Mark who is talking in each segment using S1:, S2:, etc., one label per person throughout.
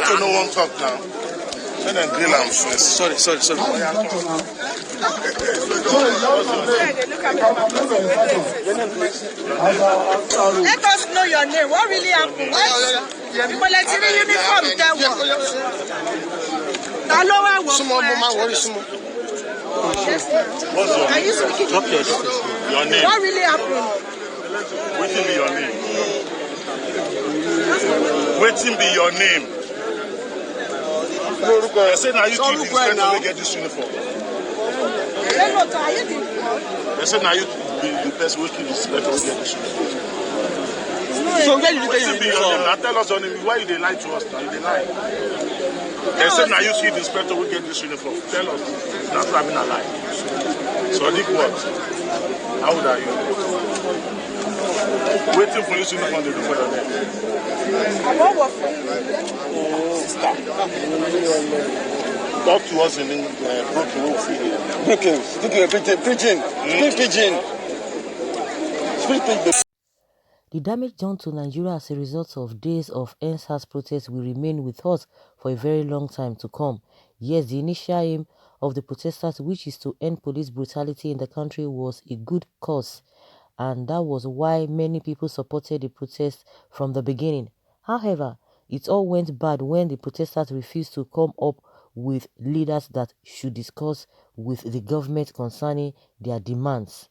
S1: to no one talk now. Let them grill am first.
S2: Sorry.
S1: What's your name?
S3: Let us know your name. What really happened? People let you uniform there.
S1: What's your name? Your name.
S3: What really happened?
S1: Waiting be your name. Waiting be your name. I said now you keep this person to get this uniform. I said now you be the person who keep this person to get this uniform.
S2: So where you get your
S1: Waiting be your name. Now tell us your name. Why you dey lie to us now? You dey lie. They said now you see the inspector will get this uniform. Tell us. That's not having a lie. So I think what? How old are you? Waiting for this uniform to do for your name. Sister. Talk to us in broken. We'll see you.
S2: Okay, preaching. Speak pidgin.
S4: The damage done to Nigeria as a result of days of EndSARS protests will remain with us for a very long time to come. Yes, the initial aim of the protesters, which is to end police brutality in the country, was a good cause, and that was why many people supported the protest from the beginning. However, it all went bad when the protesters refused to come up with leaders that should discuss with the government concerning their demands.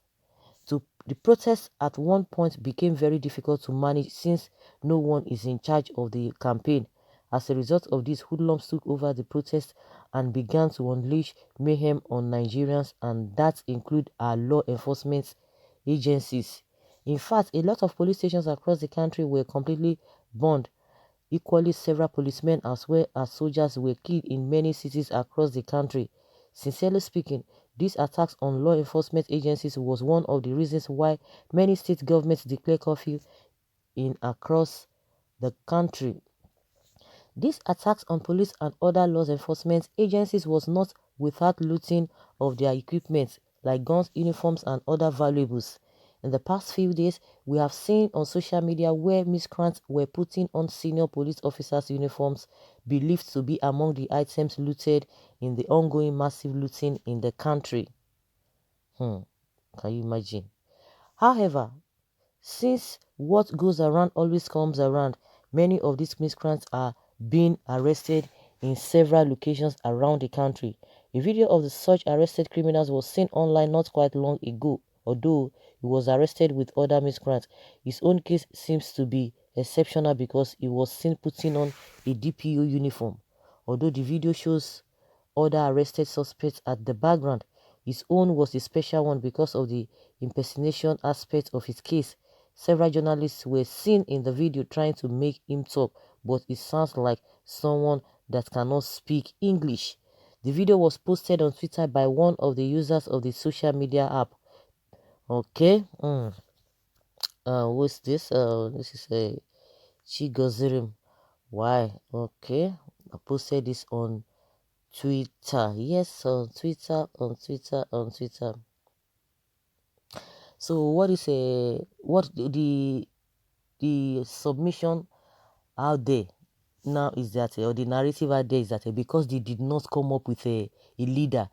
S4: The protests at one point became very difficult to manage since no one is in charge of the campaign. As a result of this, hoodlums took over the protest and began to unleash mayhem on Nigerians, and that include our law enforcement agencies. In fact, a lot of police stations across the country were completely burned. Equally, several policemen as well as soldiers were killed in many cities across the country. Sincerely speaking, these attacks on law enforcement agencies was one of the reasons why many state governments declare curfew across the country. These attacks on police and other law enforcement agencies was not without looting of their equipment like guns, uniforms, and other valuables. In the past few days, we have seen on social media where miscreants were putting on senior police officers' uniforms, believed to be among the items looted in the ongoing massive looting in the country. Can you imagine? However, since what goes around always comes around, many of these miscreants are being arrested in several locations around the country. A video of the such arrested criminals was seen online not quite long ago, although he was arrested with other miscreants. His own case seems to be exceptional because he was seen putting on a DPO uniform. Although the video shows other arrested suspects at the background, his own was a special one because of the impersonation aspect of his case. Several journalists were seen in the video trying to make him talk, but it sounds like someone that cannot speak English. The video was posted on Twitter by one of the users of the social media app. Okay. What's this? This is a Chigozirim. Why? Okay. I posted this on Twitter. Yes, on Twitter. So what is the submission out there now is that, or the narrative out there is that because they did not come up with a leader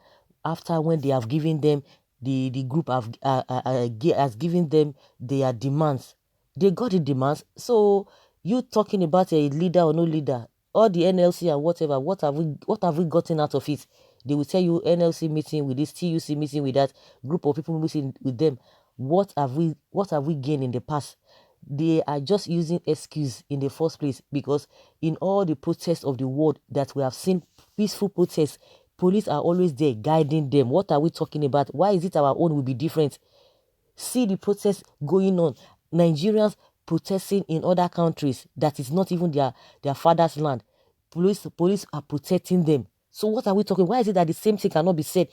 S4: after when they have given them the group has given them their demands, they got the demands. So you talking about a leader or no leader, or the NLC and whatever, what have we gotten out of it? They will tell you NLC meeting with this, TUC meeting with that, group of people meeting with them. What have we gained in the past? They are just using excuse in the first place, because in all the protests of the world that we have seen, peaceful protests, police are always there guiding them. What are we talking about? Why is it our own will be different? See the protests going on. Nigerians protesting in other countries that is not even their father's land. Police are protecting them. So what are we talking? Why is it that the same thing cannot be said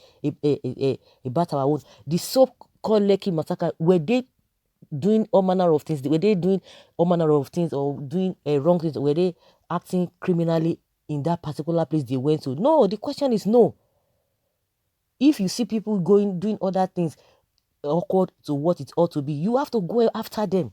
S4: about our own? The so-called Lekki massacre, were they doing all manner of things? Were they doing all manner of things or doing wrong things? Were they acting criminally in that particular place they went to? No, the question is no. If you see people doing other things awkward to what it ought to be, you have to go after them.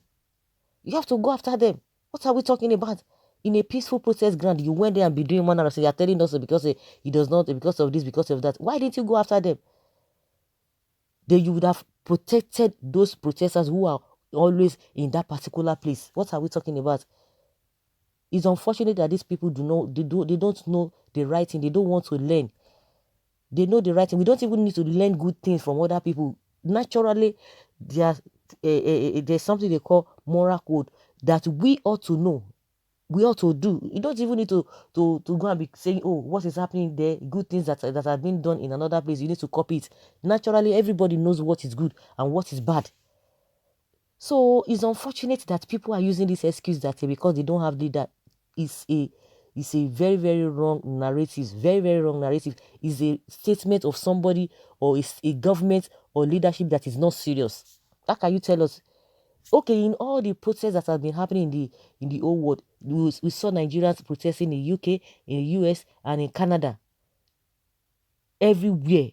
S4: You have to go after them. What are we talking about? In a peaceful protest ground, you went there and be doing one another. So you're telling us because he does not, because of this, because of that. Why didn't you go after them? Then you would have protected those protesters who are always in that particular place. What are we talking about? It's unfortunate that these people they don't know the right thing. They don't want to learn. They know the right thing. We don't even need to learn good things from other people. Naturally, there's something they call moral code that we ought to know. We ought to do. You don't even need to go and be saying, oh, what is happening there? Good things that have been done in another place. You need to copy it. Naturally, everybody knows what is good and what is bad. So it's unfortunate that people are using this excuse that because they don't have leader. It's a very, very wrong narrative. Very, very wrong narrative. It's a statement of somebody or it's a government or leadership that is not serious. How can you tell us? Okay, in all the protests that have been happening in the whole world, we saw Nigerians protesting in the UK, in the US, and in Canada. Everywhere.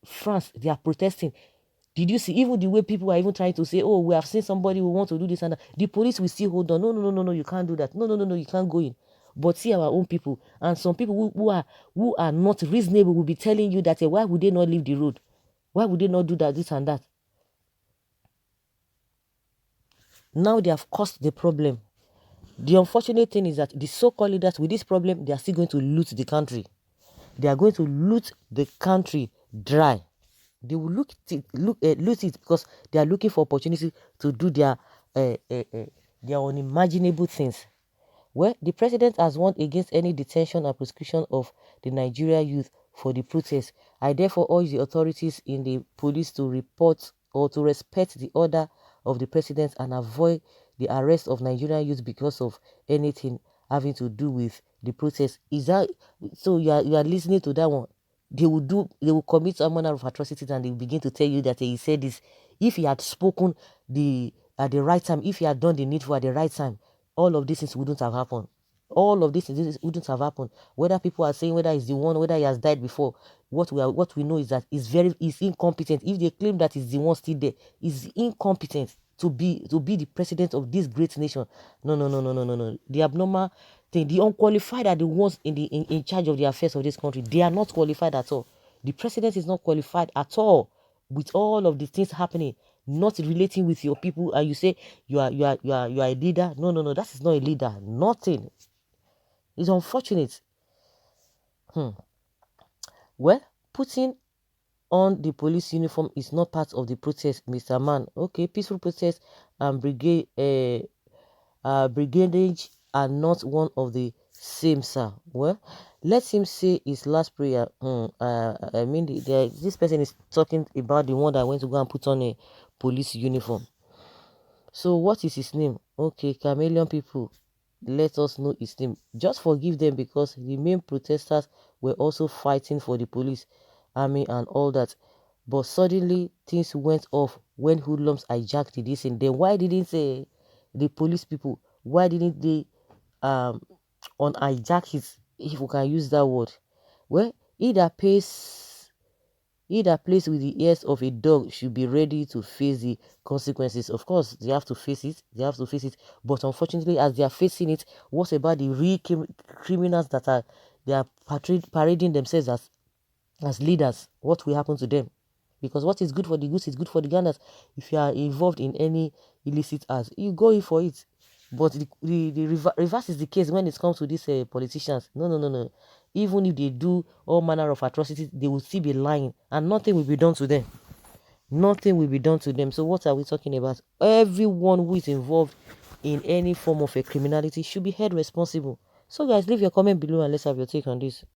S4: France, they are protesting. Did you see even the way people are even trying to say, oh, we have seen somebody who want to do this and that. The police will still hold on. No, you can't do that. No, you can't go in. But see our own people. And some people who are not reasonable will be telling you that, why would they not leave the road? Why would they not do that, this and that? Now they have caused the problem. The unfortunate thing is that the so-called leaders with this problem, they are still going to loot the country. They are going to loot the country dry. They will loot it because they are looking for opportunity to do their unimaginable things. Well, the president has warned against any detention or prosecution of the Nigeria youth for the protest. I therefore urge the authorities in the police to report or to respect the order of the president and avoid the arrest of Nigerian youth because of anything having to do with the protest. Is that so? You are listening to that one? They will commit some manner of atrocities and they will begin to tell you that he said this. If he had spoken at the right time, if he had done the needful at the right time, all of these things wouldn't have happened. All of these things wouldn't have happened. Whether people are saying whether he's the one, whether he has died before, what we know is that he's incompetent. If they claim that he's the one still there, he's incompetent to be the president of this great nation. No. The abnormal thing, the unqualified are the ones in charge of the affairs of this country. They are not qualified at all. The president is not qualified at all with all of the things happening, not relating with your people, and you say you are a leader. No, that is not a leader. Nothing. It's unfortunate. Well, putting on the police uniform is not part of the protest, Mr. Man. Okay, peaceful protest and brigadage are not one of the same, sir. Well, let him say his last prayer. I mean, this person is talking about the one that went to go and put on a police uniform. So what is his name? Okay, chameleon people, let us know his name. Just forgive them because the main protesters were also fighting for the police, army and all that. But suddenly things went off when hoodlums hijacked this and then why didn't the police people, why didn't they on hijack it, if we can use that word? Well, he that plays with the ears of a dog should be ready to face the consequences. Of course, they have to face it. But unfortunately, as they are facing it, what about the real criminals that are parading themselves as leaders? What will happen to them? Because what is good for the goose is good for the gander. If you are involved in any illicit acts, you go in for it. But the reverse is the case when it comes to these politicians. No. Even if they do all manner of atrocities, they will still be lying and nothing will be done to them. Nothing will be done to them. So what are we talking about? Everyone who is involved in any form of a criminality should be held responsible. So guys, leave your comment below and let's have your take on this.